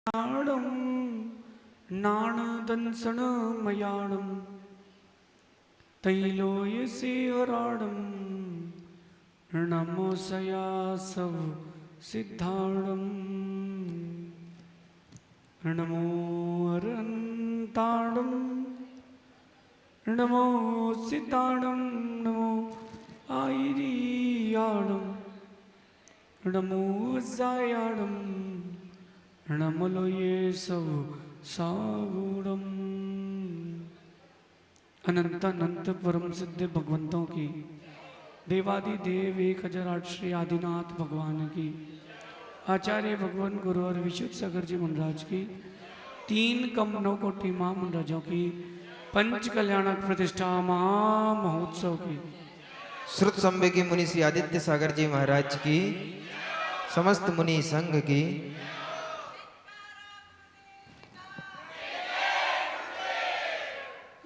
मयाणं नाणदंसनमयाणं तैलोयसेहराणं नमोसयासव सिद्धाणं नमो अरन्ताणं नमो सिद्धाणं नमो आयरियाणं नमो जायाणं नमलो ये सब सागुणम। अनंत अनंत परम सिद्ध भगवंतों की, देवादि देव 1008 श्री आदिनाथ भगवान की, आचार्य भगवान गुरु और विशुद्ध सागर जी महाराज की, 3 कम 9 कोटि मां महाराजों की, पंच कल्याणक प्रतिष्ठा महा महोत्सव की, श्रुत संबे की मुनि श्री आदित्य सागर जी महाराज की, समस्त मुनि संघ की,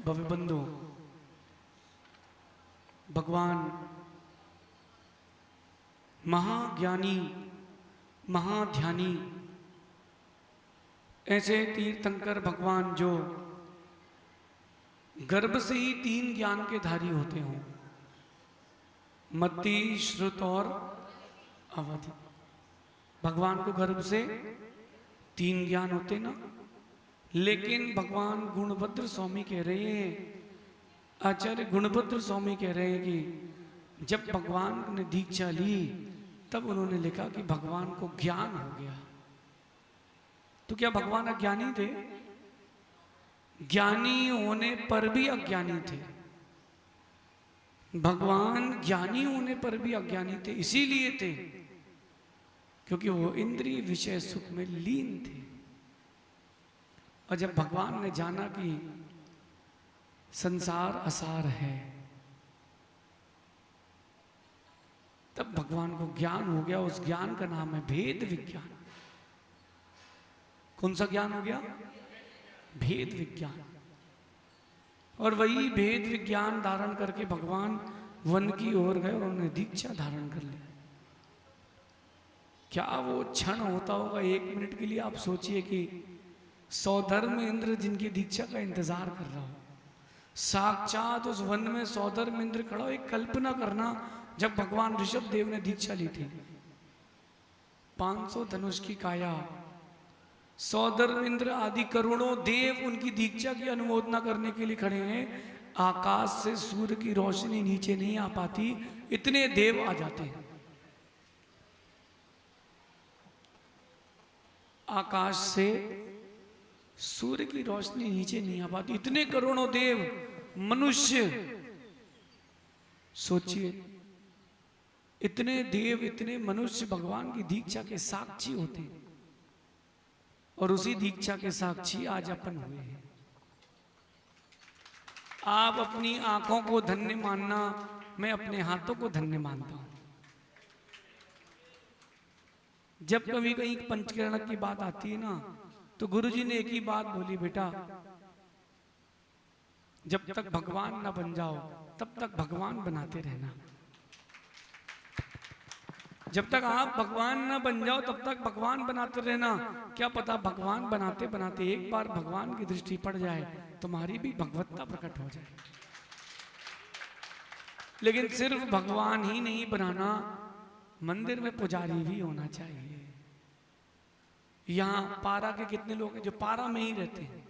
भव्य बंधु भगवान महाज्ञानी महाध्यानी ऐसे तीर्थंकर भगवान जो गर्भ से ही 3 ज्ञान के धारी होते हों, मति, श्रुत और अवधि। भगवान को गर्भ से 3 ज्ञान होते ना, लेकिन भगवान गुणभद्र स्वामी कह रहे हैं, आचार्य गुणभद्र स्वामी कह रहे हैं कि जब भगवान ने दीक्षा ली तब उन्होंने लिखा कि भगवान को ज्ञान हो गया। तो क्या भगवान अज्ञानी थे? ज्ञानी होने पर भी अज्ञानी थे। भगवान ज्ञानी होने पर भी अज्ञानी थे, इसीलिए थे क्योंकि वो इंद्रिय विषय सुख में लीन थे। और जब भगवान ने जाना कि संसार असार है, तब भगवान को ज्ञान हो गया। उस ज्ञान का नाम है भेद विज्ञान। कौन सा ज्ञान हो गया? भेद विज्ञान। और वही भेद विज्ञान धारण करके भगवान वन की ओर गए और उन्होंने दीक्षा धारण कर ली। क्या वो क्षण होता होगा 1 मिनट के लिए? आप सोचिए कि सौधर्म इंद्र जिनकी दीक्षा का इंतजार कर रहा हो, साक्षात उस वन में सौधर्म इंद्र खड़ा हो। एक कल्पना करना, जब भगवान ऋषभ देव ने दीक्षा ली थी, 500 धनुष की काया, सौधर्म इंद्र आदि करोड़ों देव उनकी दीक्षा की अनुमोदना करने के लिए खड़े हैं। आकाश से सूर्य की रोशनी नीचे नहीं आ पाती, इतने देव आ जाते हैं। आकाश से सूर्य की रोशनी नीचे नहीं आ पाती, इतने करोड़ों देव मनुष्य। सोचिए, इतने देव इतने मनुष्य भगवान की दीक्षा के साक्षी होते हैं। और उसी दीक्षा के साक्षी आज अपन हुए हैं। आप अपनी आंखों को धन्य मानना, मैं अपने हाथों को धन्य मानता हूं। जब कभी कहीं पंचकरण की बात आती है ना, तो गुरुजी ने एक ही बात बोली, बेटा जब तक भगवान ना बन जाओ तब तक भगवान बनाते रहना। जब तक आप भगवान ना बन जाओ तब तक भगवान बनाते रहना। क्या पता भगवान बनाते बनाते एक बार भगवान की दृष्टि पड़ जाए, तुम्हारी भी भगवत्ता प्रकट हो जाए। लेकिन सिर्फ भगवान ही नहीं बनाना, मंदिर में पुजारी भी होना चाहिए। यहां पारा के कितने लोग हैं जो पारा में ही रहते हैं?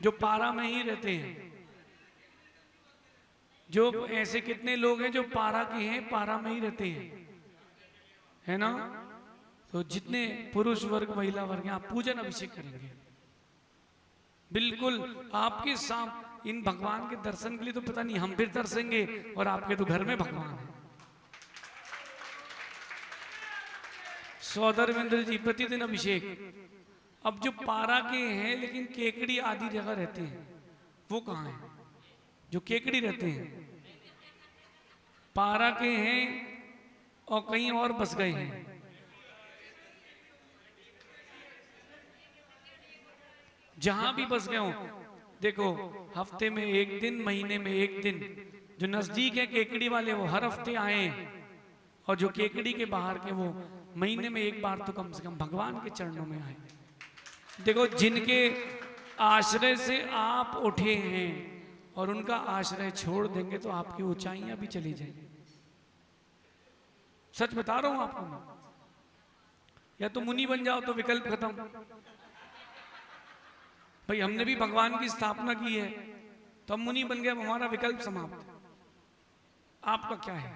जो पारा में ही रहते हैं। जो ऐसे कितने लोग हैं जो पारा के हैं, पारा में ही रहते हैं, है ना? तो जितने पुरुष वर्ग महिला वर्ग हैं, आप पूजन अभिषेक करेंगे बिल्कुल आपके साथ इन भगवान के दर्शन के लिए। तो पता नहीं हम फिर तरसेंगे, और आपके तो घर में भगवान है। सौधर्मेंद्र जी प्रतिदिन अभिषेक। अब जो पारा के हैं लेकिन केकड़ी आदि जगह रहते हैं, वो कहां है? जो केकड़ी रहते हैं, पारा के हैं और कहीं और बस गए हैं। जहां भी बस गए हो, देखो हफ्ते में 1 दिन, महीने में 1 दिन, जो नजदीक है केकड़ी वाले वो हर हफ्ते आए, और जो केकड़ी के बाहर के वो महीने में एक बार तो कम से कम भगवान के चरणों में आए। देखो, जिनके आश्रय से आप उठे हैं और उनका आश्रय छोड़ देंगे तो आपकी ऊंचाइयां भी चली जाएंगी। सच बता रहा हूं आपको मैं। या तो मुनि बन जाओ तो विकल्प खत्म। भाई हमने भी भगवान की स्थापना की है तो हम मुनि बन गए, हमारा विकल्प समाप्त। आपका क्या है?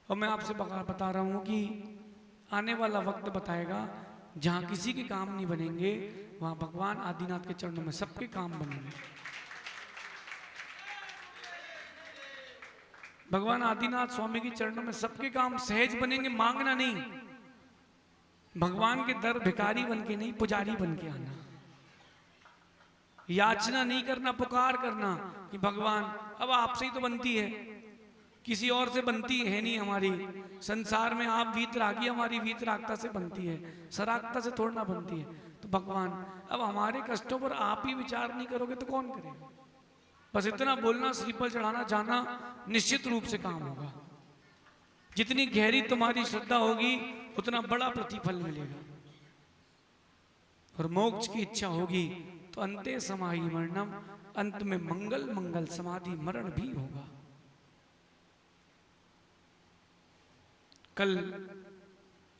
और मैं आपसे बता रहा हूं कि आने वाला वक्त बताएगा, जहां किसी के काम नहीं बनेंगे वहां भगवान आदिनाथ के चरणों में सबके काम बनेंगे। भगवान आदिनाथ स्वामी के चरणों में सबके काम सहज बनेंगे। मांगना नहीं, भगवान के दर भिखारी बन के नहीं, पुजारी बन के आना। याचना नहीं करना, पुकार करना कि भगवान अब आपसे ही तो बनती है, किसी और से बनती है नहीं हमारी। संसार में आप वीतरागी, हमारी वीतरागता से बनती है, सरागता से थोड़ा ना बनती है। तो भगवान अब हमारे कष्टों पर आप ही विचार नहीं करोगे तो कौन करेगा? बस इतना बोलना, श्रीफल चढ़ाना जाना, निश्चित रूप से काम होगा। जितनी गहरी तुम्हारी श्रद्धा होगी उतना बड़ा प्रतिफल मिलेगा। और मोक्ष की इच्छा होगी तो अंते समाहि मरणम, अंत में मंगल मंगल समाधि मरण भी होगा। कल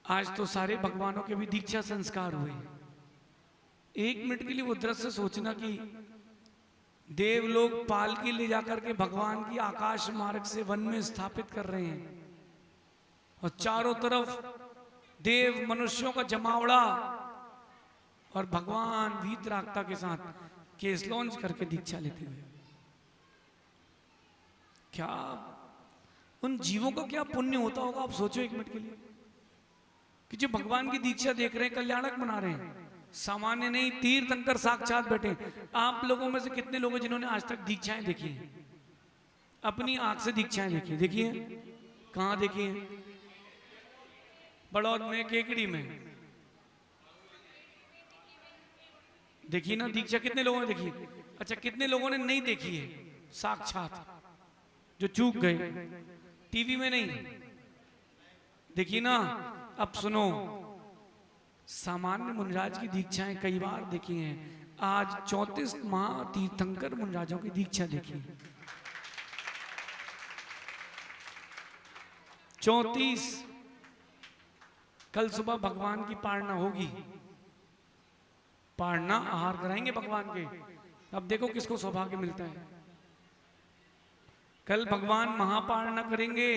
आज तो सारे भगवानों के भी दीक्षा संस्कार हुए। एक मिनट के लिए वो दृश्य सोचना कि देवलोग पालकी ले जाकर के भगवान की आकाश मार्ग से वन में स्थापित कर रहे हैं और चारों तरफ देव मनुष्यों का जमावड़ा और भगवान वीतरागता के साथ केस लॉन्च करके दीक्षा लेते हुए। क्या उन जीवों का क्या पुण्य होता होगा? आप सोचो एक मिनट के लिए कि जो भगवान की दीक्षा देख रहे हैं, कल्याणक मना रहे हैं, सामान्य नहीं, तीर्थंकर साक्षात बैठे। आप लोगों में से कितने लोग हैं जिन्होंने आज तक दीक्षाएं देखी हैं? अपनी आंख से दीक्षाएं देखी? देखिए कहां देखी है? बड़ौद में, केकड़ी में देखी ना दीक्षा? कितने लोगों ने देखी? अच्छा, कितने लोगों ने नहीं देखी है साक्षात, जो चूक गए? टीवी में नहीं देखी ना? अब सुनो, सामान्य मुनिराज की दीक्षाएं कई बार देखी हैं। आज 34 महातीर्थंकर मुनिराजों की दीक्षा देखी। 34। कल सुबह भगवान की पारणा होगी, पारणा आहार कराएंगे भगवान के। अब देखो किसको सौभाग्य मिलता है। कल भगवान महापारणा करेंगे,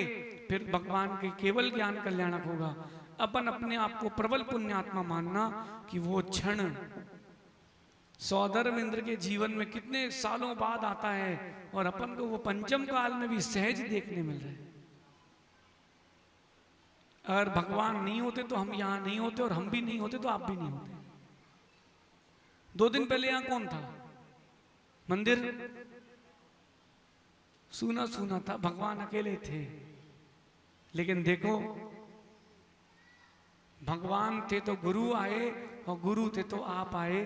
फिर भगवान के केवल ज्ञान कल्याणक होगा। अपन अपने आप को प्रबल पुण्यात्मा मानना कि वो क्षण सौधर्म इंद्र के जीवन में कितने सालों बाद आता है और अपन को वो पंचम काल में भी सहज देखने मिल रहा है। अगर भगवान नहीं होते तो हम यहां नहीं होते, और हम भी नहीं होते तो आप भी नहीं होते। 2 दिन पहले यहां कौन था? मंदिर सूना सूना था, भगवान अकेले थे। लेकिन देखो, भगवान थे तो गुरु आए, और गुरु थे तो आप आए।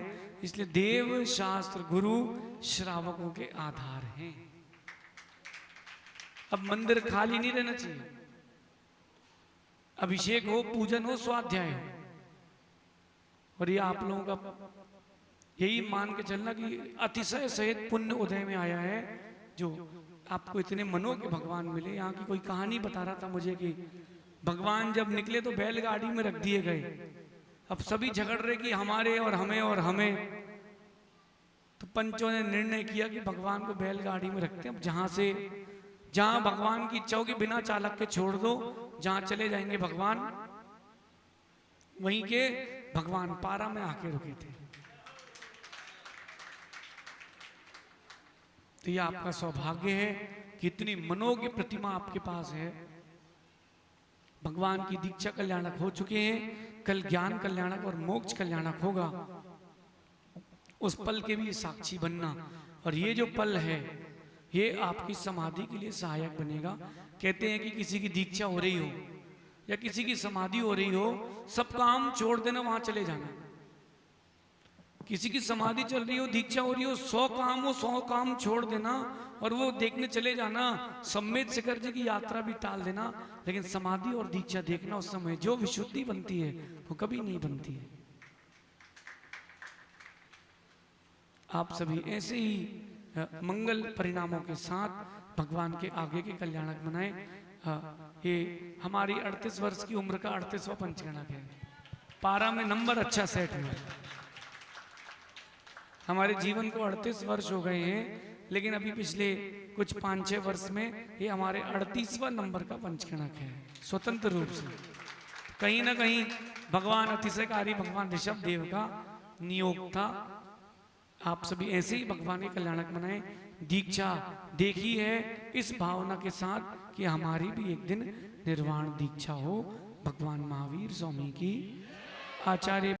इसलिए देव शास्त्र गुरु श्रावकों के आधार हैं। अब मंदिर खाली नहीं रहना चाहिए। अभिषेक हो, पूजन हो, स्वाध्याय हो। और ये आप लोगों का यही मान के चलना कि अतिशय सहित पुण्य उदय में आया है, जो आपको इतने मनों के भगवान मिले। यहाँ की कोई कहानी बता रहा था मुझे कि भगवान जब निकले तो बैलगाड़ी में रख दिए गए। अब सभी झगड़ रहे कि हमारे और हमें और हमें। तो पंचों ने निर्णय किया कि भगवान को बैलगाड़ी में रखते हैं। अब जहां भगवान की इच्छा होगी बिना चालक के छोड़ दो, जहां चले जाएंगे भगवान, वहीं के भगवान पारा में आके रुके थे। तो ये आपका सौभाग्य है कि इतनी मनों की प्रतिमा आपके पास है। भगवान की दीक्षा कल्याणक हो चुके हैं, कल ज्ञान कल्याणक और मोक्ष कल्याणक होगा। उस पल के भी साक्षी बनना। और ये जो पल है ये आपकी समाधि के लिए सहायक बनेगा। कहते हैं कि किसी की दीक्षा हो रही हो या किसी की समाधि हो रही हो, सब काम छोड़ देना, वहां चले जाना। किसी की समाधि चल रही हो, दीक्षा हो रही हो, 100 काम छोड़ देना और वो देखने चले जाना, सम्मेद शिखर जी की यात्रा भी टाल देना, लेकिन समाधि और दीक्षा देखना उस समय जो विशुद्धि बनती है वो कभी नहीं बनती है। आप सभी ऐसे ही मंगल परिणामों के साथ भगवान के आगे के कल्याणक बनाए। ये हमारी 38 वर्ष की उम्र का 38वां पंचगणक है। पारा में नंबर अच्छा सेट हुआ है। हमारे जीवन को 38 वर्ष हो गए हैं, लेकिन अभी पिछले कुछ 5-6 वर्ष में ये हमारे 38वां नंबर का पंचगणक है। स्वतंत्र रूप से कहीं ना कहीं भगवान अतिशयकारी भगवान ऋषभ देव का नियोग था। आप सभी ऐसे ही भगवान के कल्याणक बनाए। दीक्षा देखी है इस भावना के साथ कि हमारी भी एक दिन निर्वाण दीक्षा हो। भगवान महावीर स्वामी की आचार्य